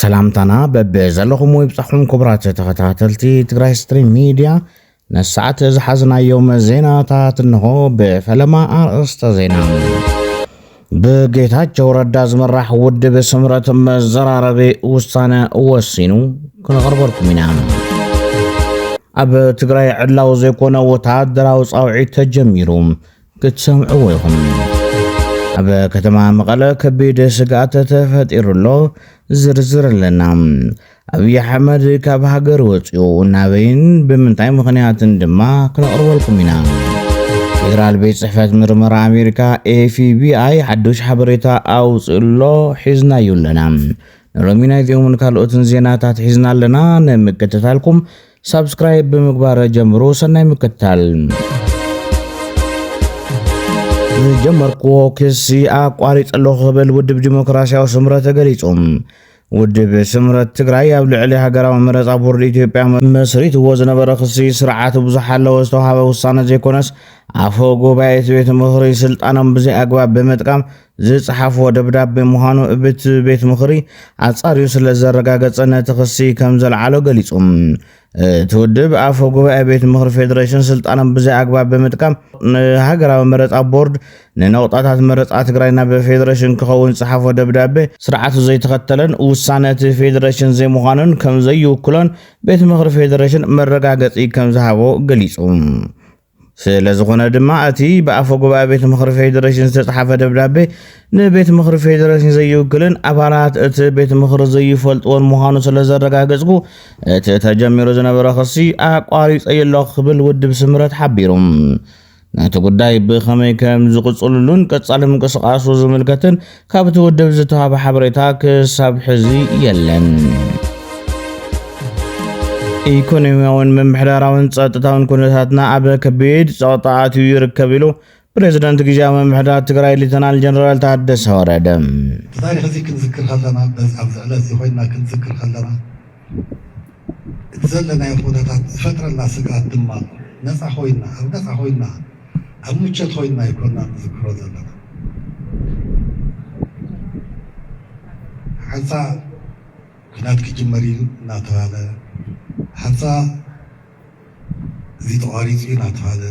سلامتنا ببزلكم ويبصحكم كبرات تخاتلتي تግራይ ستريم ميديا نسعت زحزنا يوم زيناتات انه بفلما ارسط زينا بጌታቸው ረዳ ዝመራሕ ውድብ ስምረት መዘራረቢ ውሳነ ወሲኑ ክንቀርበልኩም ኢና ኣብ ትግራይ ዕላው ዘይኮነ ወታደራዊ ጻውዒት ተጀሚሩ ክትሰምዑ ይኹም ኣብ ከተማ መቐለ ከቢድ ስጋት ተፈጢሩሎ ዝርዝር ኣለና አብይ አሕመድ ካብ ሃገር ወጽኡ ናበይን ብምንታይ ምኽንያትን ድማ ክንቀርበልኩም ኢና ፌደራል ቤት ጽሕፈት ምርመራ አሜሪካ ኤፍቢአይ ሓዱሽ ሓበሬታ ኣውፅሎ ሒዝና ይውለና ሎሚና ዚዮምን ካልኦትን ዜናታት ሒዝና ኣለና ንምክትታልኩም ሰብስክራይብ ብምግባር ጀምሮ ሰናይ ምክትታል ጀመርኩ ክሲ ኣቋሪጽሎ ክብል ውድብ ዲሞክራሲያዊ ስምረት ገሊጾም ውድብ ስምረት ትግራይ ኣብ ልዕሊ ሃገራዊ መረፃ ቦርድ ኢትዮጵያ መስሪት ወዝነበረ ክሲ ስርዓት ብዙሓለው ዝተዋሃበ ውሳነ ዘይኮነስ ኣፈ ጉባኤ ቤት ምኽሪ ስልጣኖም ብዘይ ኣግባብ በመጥቃም ዝጽሓፎ ደብዳቤ ምዃኑ ቤት ምኽሪ ኣጻርዩ ስለ ዘረጋገጸ ነቲ ክሲ ከም ዘልዓሎ ገሊጾም ትውድብ ኣፈ ጉባኤ ቤት ምኽሪ ፌደሬሽን ስልጣኖም ብዘይ ኣግባብ በመጥቃም ሃገራዊ መረፃ ቦርድ ንነውጣታት መረፃ ትግራይና በፌደሬሽን ክኸውን ጽሓፎ ደብዳቤ ስርዓቱ ዘይተኸተለን ውሳነቲ ፌደሬሽን ዘይምዃኑን ከም ዘይውክሎን ቤት ምኽሪ ፌደሬሽን መረጋገጺ ከም ዝሃቦ ገሊጹ ስለዝኾነ ድማ እቲ በኣፈ ጉባኤ ቤት ምኽሪ ፌደሬሽን ዝተጻሕፈ ደብዳቤ ንቤት ምኽሪ ፌደሬሽን ዘይውክልን ኣባላት እቲ ቤት ምኽሪ ዘይፈልጥዎን ምዃኑ ስለዘረጋገጽኩ እቲ ተጀሚሩ ዝነበረ ክሲ ኣቋሪጸየሎ ክብል ውድብ ስምረት ሓቢሩ ናቲ ጉዳይ ብኸመይ ከም ዝቕጽሉሉን ቀጻሊ ምንቅስቓሱ ዝምልከትን ካብቲ ውድብ ዝተዋሃበ ሓበሬታ ክሳብ ሕዚ የለን ኢኮኖሚያውን መምሕዳራውን ጸጥታውን ኩነታትና ኣብ ከቢድ ጸጥታ ይርከብ ኢሉ ፕሬዝዳንት ጊዜያዊ መምሕዳር ትግራይ ሌተናል ጀነራል ታደሰ ወረደ ታሪክ እዚ ክንዝክር ከለና ኣብ ዝዕለት ኮይና ክንዝክር ከለና ዘለና ኩነታት ዝፈጥረና ስጋት ድማ ነፃ ኮይና ኣብ ምቸት ኮይና ይኮና ንዝክሮ ዘለና ሓንሳ ኩናት ክጅመር እዩ እናተባለ ሓንሳ እዚ ተቋሪፁ እናተባለ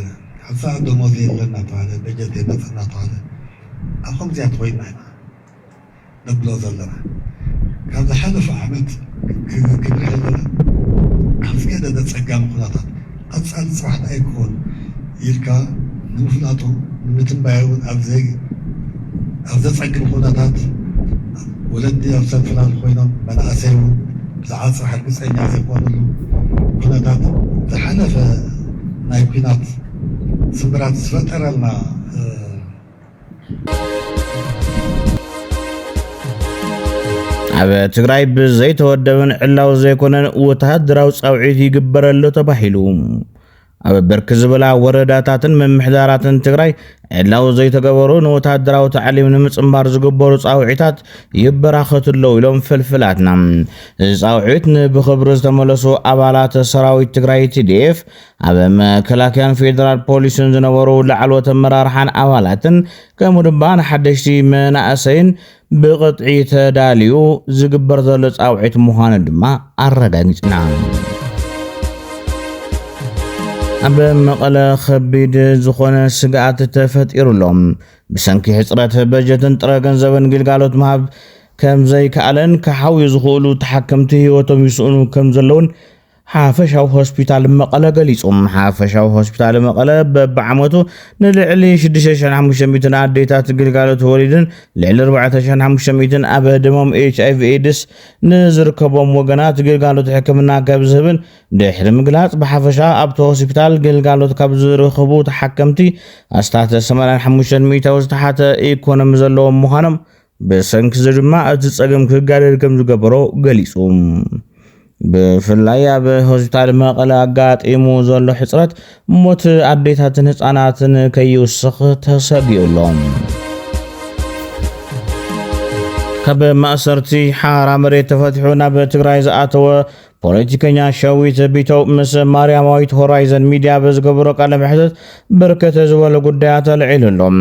ሓንሳ ደሞዝ የለን እናተባለ በጀት የለን እናተባለ ኣብ ከምዚኣት ኮይና ኢና ነብሎ ዘለና ካብ ዝሓለፈ ዓመት ክንርኢ ከለና ኣብ ዝገደደ ፀጋም ኩነታት ቀፃሊ ስራሕቲ ኣይክኾን ኢልካ ንምፍላጡ ንምትንባየውን ኣብ ዘፀግም ኩነታት ወለዲ ኣብ ሰልፍላል ኮይኖም መናእሰይ እውን ብዛዕባ ስራሕ ሕርግፀኛ ዘይኮኑሉ ኩነታት ዝሓለፈ ናይ ኩናት ስምራት ዝፈጠረልና ኣብ ትግራይ ብዘይተወደበን ዕላው ዘይኮነን ወታደራዊ ጻውዒት ይግበረሉ ተባሂሉ ኣብ በርክ ዝበላ ወረዳታትን መምሕዳራትን ትግራይ ዕላው ዘይተገበሩ ንወታደራዊ ታዕሊም ንምጽምባር ዝግበሩ ጻውዒታት ይበራኸቱለው ኢሎም ፍልፍላትና ጻውዒት ንብኽብሪ ዝተመለሱ ኣባላት ሰራዊት ትግራይ TDF ኣብ መከላከያን ፌደራል ፖሊስን ዝነበሩ ላዕለዎት ኣመራርሓን ኣባላትን ከምኡ ድማ ንሓደሽቲ መናእሰይን ብቕጥዒ ተዳልዩ ዝግበር ዘሎ ጻውዒት ምዃኑ ድማ ኣረጋጊጽና ኣብ መቐለ ከቢድ ዝኾነ ስጋኣት ተፈጢሩሎም ብሰንኪ ሕፅረት በጀትን ጥረ ገንዘብን ግልጋሎት ምሃብ ከም ዘይከኣለን ክሓውዩ ዝኽእሉ ተሓከምቲ ህይወቶም ይስእኑ ከም ዘለውን ሓፈሻዊ ሆስፒታል መቐለ ገሊጾም ሓፈሻዊ ሆስፒታል መቐለ በብዓመቱ ንልዕሊ 6500 ኣዴታት ግልጋሎት ወሊድን ልዕሊ 4500 ኣብ ህድሞም HIV ኤድስ ንዝርከቦም ወገናት ግልጋሎት ሕክምና ካብ ዝህብን ድሕሪ ምግላጽ ብሓፈሻ ኣብቲ ሆስፒታል ግልጋሎት ካብ ዝረኽቡ ተሓከምቲ ኣስታት 85% ዝተሓተ ኢኮኖሚ ዘለዎም ምዃኖም ብሰንኪ ድማ እቲ ጸገም ክጋደል ከም ዝገበሮ ገሊጹ ብፍላይ ኣብ ሆስፒታል መቐለ ኣጋጢሙ ዘሎ ሕፅረት ሞት ኣዴታትን ህፃናትን ከይውስኽ ተሰጊኡሎም ካብ ማእሰርቲ ሓራ መሬት ተፈቲሑ ናብ ትግራይ ዝኣተወ ፖለቲከኛ ሸዊት ቢተው ምስ ማርያማዊት ሆራይዘን ሚድያ በዝገብሮ ቃለ መሕትት በርከተ ዝበለ ጉዳያት ኣልዒሉሎም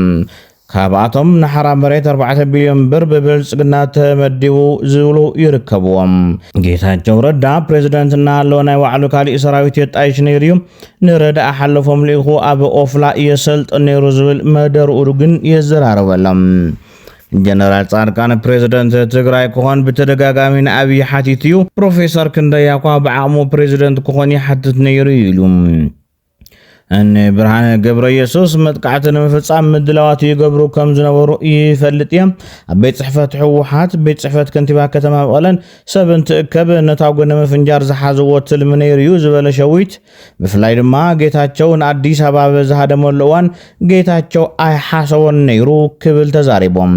ካብኣቶም ንሓራ መሬት 4 ቢልዮን ብር ብብልጽግና ተመዲቡ ዝብሉ ይርከብዎም። ጌታቸው ረዳ ፕሬዝደንትና ኣሎ ናይ ባዕሉ ካሊእ ሰራዊት የጣይሽ ነይሩ እዩ ንረዳ ሓለፎም ልኢኹ ኣብ ኦፍላ የሰልጥን ነይሩ ዝብል መደርኡ ግን የዘራረበሎም። ጀነራል ጻድቃን ፕሬዝደንት ትግራይ ክኾን ብተደጋጋሚ ንኣብይ ሓቲት እዩ ፕሮፌሰር ክንደያ እኳ ብዓቕሙ ፕሬዝደንት ክኾን ይሓትት ነይሩ ኢሉ እነ ብርሃነ ገብረ ኢየሱስ መጥቃዕቲ ንምፍጻም ምድላዋት ይገብሩ ከም ዝነበሩ ይፈልጥ እዮም። ኣብ ቤት ጽሕፈት ሕወሓት ቤት ጽሕፈት ከንቲባ ከተማ መቐለን ሰብ እንትእከብ ነታው ንምፍንጃር ዝሓዝዎ ትልሚ ነይሩ እዩ ዝበለ ሸዊት ብፍላይ ድማ ጌታቸው ንኣዲስ ኣበባ ዝሃደመሉ እዋን ጌታቸው ኣይሓሰቦን ነይሩ ክብል ተዛሪቦም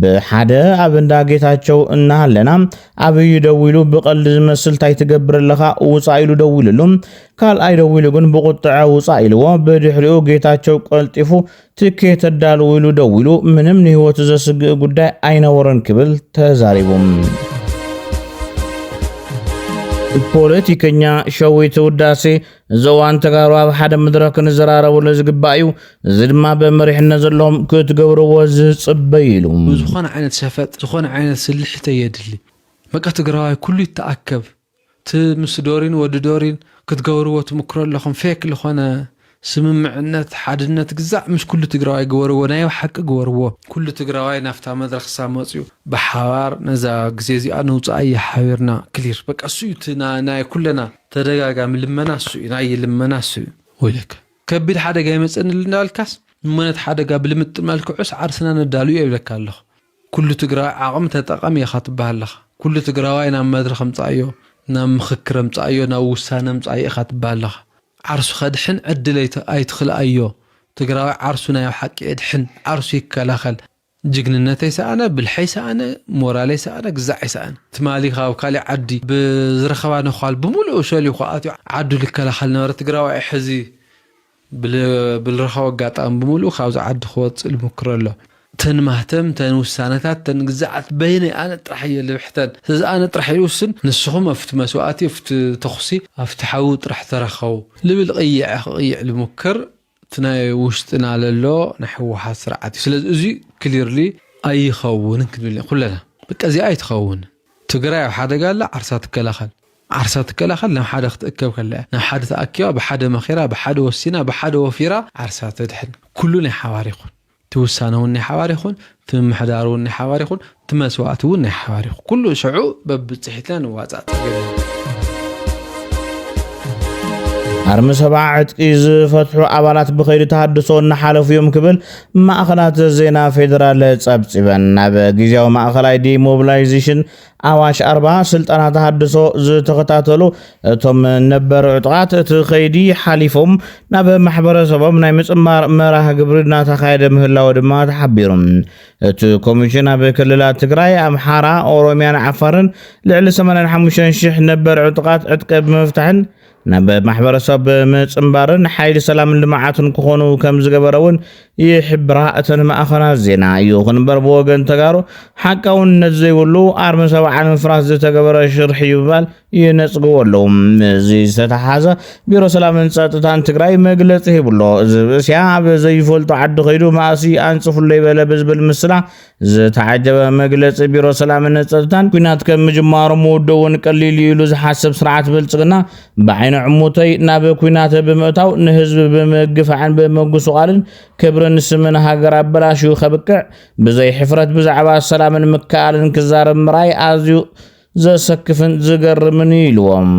ብሓደ ኣብ እንዳ ጌታቸው እናሃለና ኣብይ ደው ኢሉ ብቐልዲ ዝመስል ታይ ትገብር ኣለኻ ውፃእ ኢሉ ደው ኢሉሉ ካልኣይ ደው ኢሉ ግን ብቁጥዐ ውፃእ ኢልዎ በድሕሪኡ ጌታቸው ቀልጢፉ ትኬት ተዳሉ ኢሉ ደው ኢሉ ምንም ንህይወቱ ዘስግእ ጉዳይ ኣይነበረን ክብል ተዛሪቦም ፖለቲከኛ ሸዊት ውዳሴ ዘዋን ተጋሩ ኣብ ሓደ መድረክ ንዘራረቡሉ ዝግባእ እዩ እዚ ድማ በመሪሕነት ዘለዎም ክትገብርዎ ዝጽበይ ኢሉ ዝኾነ ዓይነት ሸፈጥ ዝኾነ ዓይነት ስልሕተ የድሊ በቃ ትግራዋይ ኩሉ ይተኣከብ ምስ ዶሪን ወዲ ዶሪን ክትገብርዎ ትምክሮ ኣለኹም ፌክ ዝኾነ ስምምዕነት ሓድነት ግዛዕ ምስ ኩሉ ትግራዋይ ገበርዎ ናይ ሓቂ ገበርዎ ኩሉ ትግራዋይ ናፍታ መድረክ ሳመጽዩ ብሓባር ነዛ ግዜ እዚኣ ንውፃእ ይሓቢርና ክሊር በቃ እሱዩትና ናይ ኩለና ተደጋጋሚ ልመና እሱዩ ናይ ልመና እሱዩ ወይለክ ከቢድ ሓደጋ ይመጽእንልና ልካስ ምነት ሓደጋ ብልምጥ መልክዑስ ዓርስና ነዳሉ ይብለካ ኣለኹ ኩሉ ትግራዋይ ዓቕም ተጠቀም ኢኻ ትበሃለኻ ኩሉ ትግራዋይ ናብ መድረክ ምጻእዮ ናብ ምኽክር ምጻእዮ ናብ ውሳነ ምጻእዮ ኢኻ ትበሃለኻ ዓርሱ ኸድሕን ዕድለይተ ኣይትኽልኣዮ ትግራዋይ ዓርሱ ናይ ሓቂ ዕድሕን ዓርሱ ይከላኸል ጅግንነተይ ሰኣነ ብልሐይ ሰኣነ ሞራለይ ሰኣነ ግዛዕ ሰኣነ ትማሊ ካብ ካሊእ ዓዲ ብዝረኸባ ነኳል ብምሉእ ሸልዩ ኳኣትዩ ዓዱ ልከላኸል ነበረ ትግራዋይ ሕዚ ብልረኸቦ ኣጋጣሚ ብምሉእ ካብዚ ዓዲ ክወፅእ ልምክሮ ኣሎ ተንማህተም ተንውሳነታት ተንግዛዓት በይነይ ኣነ ጥራሕ የልብሕተን ስለዚ ኣነ ጥራሕ ይውስን ንስኹም ኣፍቲ መስዋእቲ ኣፍቲ ተኽሲ ኣፍቲ ሓዊ ጥራሕ ተረኸቡ ልብል ቅይዕ ልሙክር ትናይ ውሽጥና ለሎ ናይ ሕወሓት ስርዓት እዩ ስለዚ እዚ ክሊርሊ ኣይኸውን ክንብል ኩለና በቃ እዚ ኣይትኸውን ትግራይ ኣብ ሓደጋ ኣላ ዓርሳ ትከላኸል ናብ ሓደ ክትእከብ ከላ ናብ ሓደ ተኣኪባ ብሓደ መኺራ ብሓደ ወሲና ብሓደ ወፊራ ዓርሳ ተድሕን ኩሉ ናይ ሓባር ይኹን توسانون نحواريخون تمحدارون نحواريخون تمسواتون نحواريخ كل شعوب ببتصحتان واتات أرم سبعة إز فتحوا أبالات بخير تحدثون حالف يوم قبل ما أخلات زينا فيدرال تسابسيبان نابا جيزيو ما أخلاي دي موبلايزيشن أواش 4 سلطانة تحدثو زتغتاتلو تم نبر عطغات تخيدي حالفهم نابا محبرة سبب نايمس مراه قبرنا تخيد مهلا ودما تحبيرهم كوميشن بكللات تقراي أمحارا أوروميان عفارن لعل سمانا حموشان شح نبر عطغات عتقب مفتحن نبا محبرة سب مصمبارن حيل سلام لمعاتن كخونو كم زغبرون يحب راءتن ما أخنا الزينا يوخن بربوغن تغارو حقاون نزي ولو أرم سبعان فراس تغبر شرح يبال ينصغو ولو زي ستحازة بيرو سلام نصاتتان تግራይ መግለጽ ይብሎ ዝብስያ በዘይፈልጡ ዓዲ ኸይዱ ማእሲ አንጽፉለ ይበለ በዝብል ምስላ ዝተዓጀበ መግለጽ ቢሮ ሰላም ነጸጥታን ኩናት ከም ጅማሮ ሞደውን ቀሊል ይሉ ዝሐሰብ ስርዓት ብልጽግና بعين عموتي نابي كوينات بمؤتاو نهزب بمقفعن بمقصوغالن كبرن سمن هاقر بلاشو خبكع بزي حفرت بزعبا السلام المكالن كزار مراي آزيو زي سكفن زقر منيلوام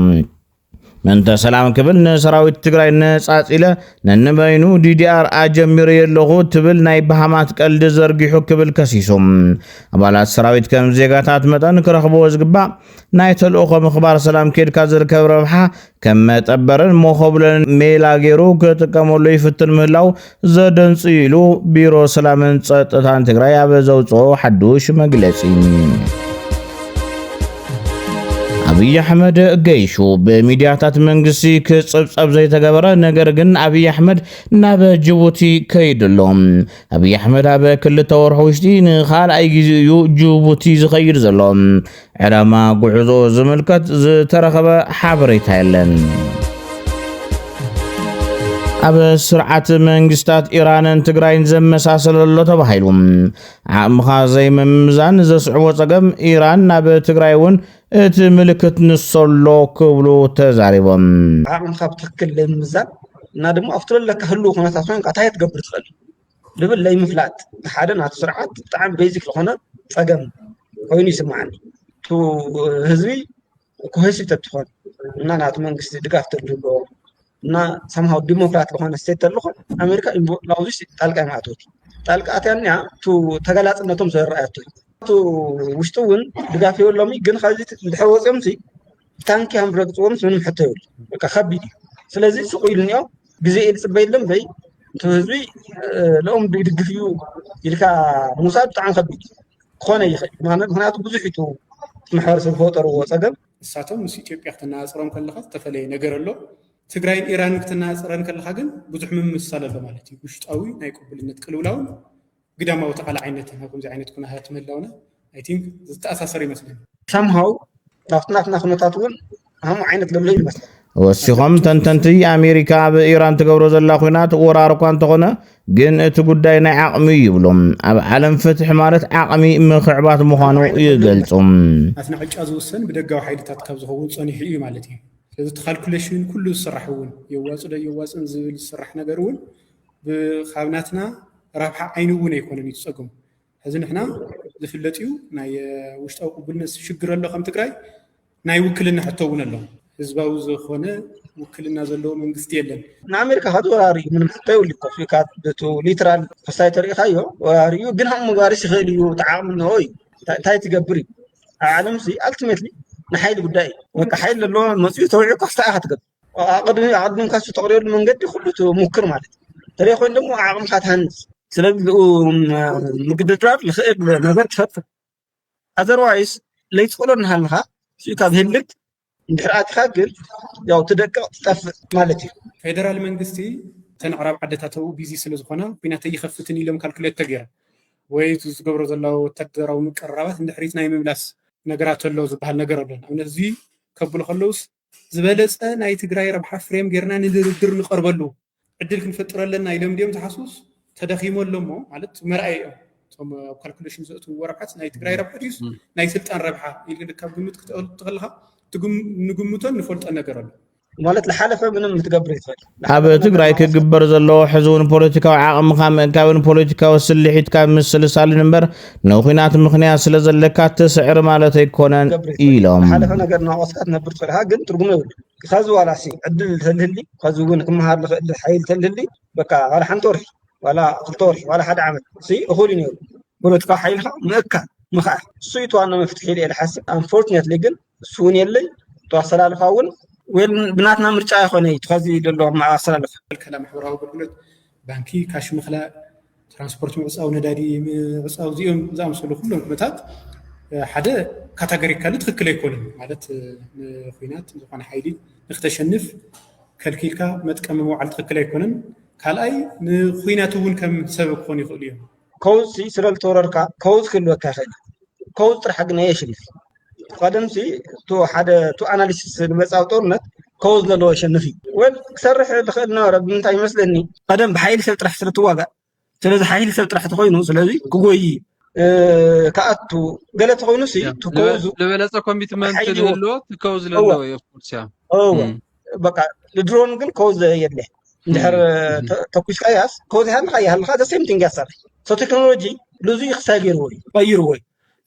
من تسلام كبل نسراوي تقراي نسات إلى ننبينو DDR أجمير يلغو تبل ناي بهامات قلد زرقيحو كبل كسيسوم أبالات سراوي كم زيغاتات متان كرخبو وزقبا ناي تلقو مخبار سلام كيد كازر كبربحا كم تبرن موخبلن ميلاغيرو كتكامولو يفتن ملاو زدن سيلو بيرو سلامن تساتان تقراي أبزوصو حدوش مجلسين أبي أحمد جيشو بميدياتات منقسي كصبصب زي تقبره نقر قن أبي أحمد نابا جيبوتي كيد اللهم أبي أحمد أبا كل تورحوشتين خال أي جيبوتي زخير زلهم عراما قعوزو زملكت ترخب حابري تايلن ኣብ ስርዓት መንግስታት ኢራንን ትግራይን ዘመሳሰለሎ ተባሂሎም ዓቕምኻ ዘይምምዛን ዘስዕቦ ፀገም ኢራን ናብ ትግራይ እውን እቲ ምልክት ንሰሎ ክብሉ ተዛሪቦም ዓቕምኻ ብትክክል ዘይምምዛን እና ድማ ኣብትለለካ ህሉ ኩነታት ኮይንካ እንታይ ትገብር ትኽእል ልብል ለይምፍላጥ ሓደ ናቱ ስርዓት ብጣዕሚ ቤዚክ ዝኾነ ፀገም ኮይኑ ይስማዓኒ ቱ ህዝቢ ኮሄሲቭ ተትኾን እና ናቱ መንግስቲ ድጋፍ ተድልዎ እና somehow ዲሞክራት ዝኾነ ስቴት ተልኾ ኣሜሪካ ላውዚ ጣልቃ ማእቶት ጣልቃ ኣትያንያ ቱ ተገላጽነቶም ዘረኣያቶ ቱ ውሽጡ እውን ድጋፍ የብሎሚ ግን ከዚ ድሕሪ ወፂኦምሲ ታንኪ ሃምረግፅዎም ምንም ሕቶ የብሉ በቃ ከቢድ እዩ ስለዚ ስቁ ኢልኒኦ ግዜ ፅበይ የለን በይ እቲ ህዝቢ ለኦም ድግፍ እዩ ኢልካ ሙሳድ ብጣዕሚ ከቢድ ክኾነ ይኽእል ምክንያቱ ብዙሕ ኢቱ ማሕበረሰብ ዝፈጠርዎ ፀገም ንሳቶም ምስ ኢትዮጵያ ክትነፃፀሮም ከለካ ዝተፈለየ ነገር ኣሎ ትግራይን ኢራን ክትነፃፀረን ከለካ ግን ብዙሕ ምምሳል ኣሎ ማለት እዩ ውሽጣዊ ናይ ቅቡልነት ቅልውላውን ግዳማዊ ተቃላዓይነት ከምዚ ዓይነት ኩነታት ምህላውና አይ ቲንክ ዝተኣሳሰረ ይመስለኒ somehow ናፍትና ኩነታት እውን ሃሙ ዓይነት ለብለ ይመስል ወሲኾም ተንተንቲ ኣሜሪካ ኣብ ኢራን ትገብሮ ዘላ ኩናት ወራር እኳ እንተኾነ ግን እቲ ጉዳይ ናይ ዓቕሚ ይብሎም ኣብ ዓለም ፍትሕ ማለት ዓቕሚ ምክዕባት ምዃኑ ይገልጹ ኣትና ዕጫ ዝውሰን ብደጋዊ ሓይልታት ካብ ዝኸውን ፀኒሑ እዩ ማለት እዩ ስለዚ ካልኩሌሽን ኩሉ ዝስራሕ እውን የዋጽ ዶ የዋጽን ዝብል ዝስራሕ ነገር እውን ብኻብናትና ረብሓ ዓይኑ እውን ኣይኮነን ይጸገሙ ሕዚ ንሕና ዝፍለጥ እዩ ናይ ውሽጣዊ ቅቡልነት ሽግር ኣሎ ከም ትግራይ ናይ ውክልና ሕቶ እውን ኣሎ ህዝባዊ ዝኾነ ውክልና ዘለዎ መንግስቲ የለን ንኣሜሪካ ካድ ወራሪ ምንም ሕቶ የብሉ ኮፊካ በቱ ሊትራል ፈሳይ ተሪእኻዮ ወራሪ እዩ ግን ሃሙ መጋሪስ ይኽእል እዩ ተዓቕሚ ነው እዩ እንታይ ትገብር እዩ ዓለም ሲ ኣልቲሜትሊ ንሓይሊ ጉዳይ በቃ ሓይሊ ዘሎ መፅኡ ተውዒ ካስታኣኻ ትገብር ኣቅድምካ ተቕሪሩ መንገዲ ኩሉ ትሙክር ማለት ተለይ ኮይኑ ደግሞ ዓቕምካ ትሃንፅ ስለዚ ምግድድራር ዝኽእል ነገር ትፈጥር ኣዘርዋይስ ለይትኽእሎ ንሃልካ ስኡካ ብህልክ እንድሕር ኣትኻ ግን ያው ትደቅቕ ትጠፍእ ማለት እዩ ፌደራል መንግስቲ ተንዕራብ ዓደታተው ቢዚ ስለ ዝኾነ ኩናተይ ይኸፍትን ኢሎም ካልኩሌት ተገይረ ወይ ዝገብሮ ዘለው ወታደራዊ ምቅርራባት እንድሕሪት ናይ ምምላስ ነገራት ኣሎ ዝበሃል ነገር ኣሎ ኣብነት እዚ ከብሉ ከለውስ ዝበለፀ ናይ ትግራይ ረብሓ ፍሬም ጌርና ንድርድር ንቐርበሉ ዕድል ክንፈጥር ኣለና ኢሎም ድዮም ዝሓስስ ተደኺሞ ኣሎሞ ማለት መርኣይ እዮም እቶም ኣብ ካልኩሌሽን ዘእትውዎ ረብሓት ናይ ትግራይ ረብሓ ድዩስ ናይ ስልጣን ረብሓ ኢልካ ካብ ግምት ክትእቱ ትኽእልካ ንግምቶን ንፈልጦን ነገር ኣሎ ማለት ለሓለፈ ምንም ትገብር ይትኽእል ኣብ ትግራይ ክግበር ዘሎ ሕዝውን ፖለቲካዊ ዓቕምካ ምእካብን ፖለቲካዊ ስልሒትካ ምስልሳል እምበር ንኹናት ምኽንያት ስለ ዘለካ ትስዕር ማለት ኣይኮነን ኢሎም ሓለፈ ነገር ናቆስካ ትነብር ትኽእልካ ግን ትርጉም የብሉ ከዚ ዋላሲ ዕድል ተልህሊ ከዚ እውን ክመሃር ዝኽእል ሓይል ተልህሊ በቃ ዋላ ሓንቲ ወርሒ ዋላ ክልተ ወርሒ ዋላ ሓደ ዓመት እኹል እዩ ነይሩ ፖለቲካዊ ሓይልካ ምእካብ ምኽኣል እሱ እዩ ዋና መፍትሒ ኢለ ዝሓስብ አንፎርቹኔትሊ ግን እሱ እውን የለይ ተዋሰላልፋ እውን ወይም ብናትና ምርጫ ይኾነ እዩ ከዚ ዘሎ ማኣሰላልፋ ከላም ሕብራዊ አገልግሎት ባንኪ ካሽ ምኽላእ ትራንስፖርት ምዕፃው ነዳዲ ምዕፃው እዚኦም ዝኣምሰሉ ኩሎም ኩነታት ሓደ ካታጎሪካሊ ትክክል ኣይኮነን ማለት ንኹናት ዝኾነ ሓይሊ ንክተሸንፍ ከልኪልካ መጥቀም መውዓል ትክክል ኣይኮነን ካልኣይ ንኹናት እውን ከም ሰበብ ክኾኑ ይኽእሉ እዮም ከውዚ ስለልተወረርካ ከውዝ ክህልወካ ይኽእል ከውዝ ጥራሕ ግን የሽንፍ ቀደምሲ ሓደ ኣናሊሲስ ንመፃዊ ጦርነት ከውዝ ዘለዎ የሸንፍ እዩ ወይ ክሰርሕ ዝኽእል ነበረ ብምንታይ ይመስለኒ ቀደም ብሓይሊ ሰብ ጥራሕ ስለትዋጋእ ስለዚ ሓይሊ ሰብ ጥራሕ ተኮይኑ ስለዚ ክጎይ ከኣቱ ገለ ተኮይኑ ሲ ትከውዙ ለበለፀ ኮሚትመንት ዘለዎ ትከውዝ ዘለዎ የፍርሲያ በቃ ድሮን ግን ከውዝ የለ እንድሕር ተኩስካ ያስ ከውዝ ያህልካ ዘ ሴም ቲንግ ያሰርሕ ሶ ቴክኖሎጂ ብዙ ይኽሳገርዎ ቀይርዎ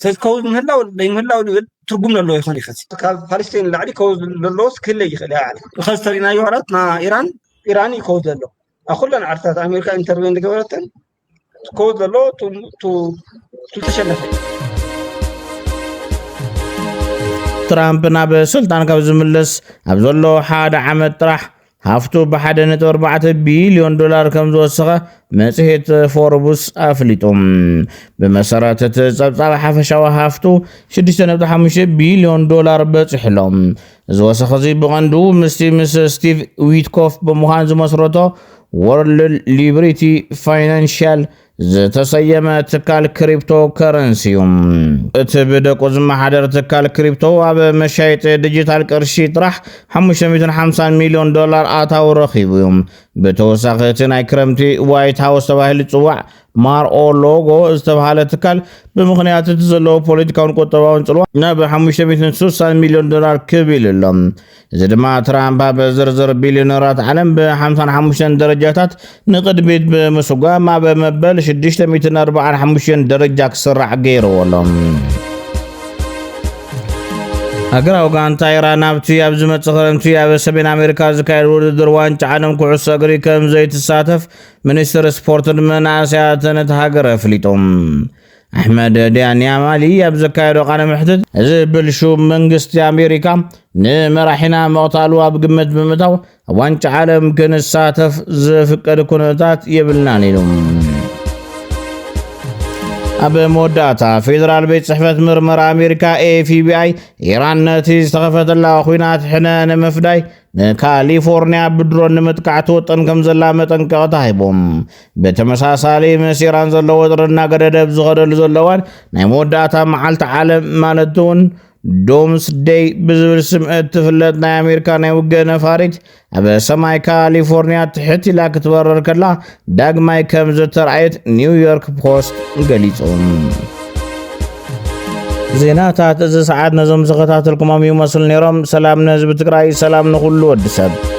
ስለዚ ከውዝ ምህላው ለይምህላው ልብል ትርጉም ዘለዎ ይኾን ይኸዚ ካብ ፓለስቲን ላዕሊ ከውዝ ዘለዎስ ክህለ ይኽእል ያለ ከዚ ተሪእናዮ ዋላት ና ኢራን ይከውዝ ዘሎ ኣብ ኩለን ዓድታት ኣሜሪካ ኢንተርቬን ዝገበረተን ከውዝ ዘሎ ተሸነፈ ትራምፕ ናብ ስልጣን ካብ ዝምለስ ኣብ ዘሎ ሓደ ዓመት ጥራሕ ሃፍቱ ብ1.4 ቢልዮን ዶላር ከም ዝወሰኸ መጽሔት ፎርብስ ኣፍሊጦም ብመሰረት እቲ ጸብጻብ ሓፈሻዊ ሃፍቱ 6.5 ቢልዮን ዶላር በፂሕሎም ዝወሰኸ እዚ ብቐንዱ ምስ ስቲቭ ዊትኮፍ ብምዃን ዝመስረቶ ወርልድ ሊበርቲ ፋይናንሻል ዝተሰየመ ትካል ክሪፕቶ ከረንሲዮም እቲ ብደቁ ዝመሓደር ትካል ክሪፕቶ ኣብ መሻይጥ ዲጂታል ቅርሺ ጥራሕ $550 ሚሊዮን ኣታው ረኺቡ እዮም ብተወሳኺ እቲ ናይ ክረምቲ ዋይት ሃውስ ተባሂሉ ዝፅዋዕ ማርኦ ሎጎ ዝተባሃለ ትካል ብምኽንያት እቲ ዘለዎ ፖለቲካውን ቁጠባውን ጽልዋ ናብ $560 ሚሊዮን ክብል ኣሎ እዚ ድማ ትራምፕ ኣብ ዝርዝር ቢልዮነራት ዓለም ብ55 ደረጃታት ንቅድሚት ብምስጓም ኣብ መበል 645 ደረጃ ክስራዕ ገይርዎ ኣሎ ሃገራዊ ጋንታ ኢራን ኣብቲ ኣብ ዝመጽእ ክረምቲ ኣብ ሰሜን ኣሜሪካ ዝካየድ ውድድር ዋንጫ ዓለም ኩዕሶ እግሪ ከም ዘይትሳተፍ ሚኒስትር ስፖርትን መንእሰያትን እቲ ሃገር ኣፍሊጦም ኣሕመድ ዲያንያማሊ ኣብ ዘካየዶ ቃለ መሕትት እዚ ብልሹ መንግስቲ ኣሜሪካ ንመራሒና መቕታሉ ኣብ ግምት ብምእታው ኣብ ዋንጫ ዓለም ክንሳተፍ ዝፍቀድ ኩነታት የብልናን ኢሎም ኣብ መወዳእታ ፌደራል ቤት ጽሕፈት ምርመራ ኣሜሪካ ኤፍቢአይ ኢራን ነቲ ዝተኸፈተላ ኩናት ሕነ ንምፍዳይ ንካሊፎርኒያ ብድሮን ንምጥቃዕ ትወጥን ከም ዘላ መጠንቀቕታ ሂቦም ብተመሳሳሊ ምስ ኢራን ዘለዎ ጥርና ገደደብ ዝኸደሉ ዘለዋን ናይ መወዳእታ መዓልቲ ዓለም ማለት እውን ዶምስ ዴይ ብዝብል ስምዒት ትፍለጥ ናይ ኣሜሪካ ናይ ውግእ ነፋሪት ኣብ ሰማይ ካሊፎርኒያ ትሕት ኢላ ክትበረር ከላ ዳግማይ ከም ዝተረኣየት ኒውዮርክ ፖስት ገሊፆም ዜናታት እዚ ሰዓት ነዞም ዝኸታተልኩሞም ይመስሉ ነይሮም ሰላም ንህዝቢ ትግራይ ሰላም ንኹሉ ወዲ ሰብ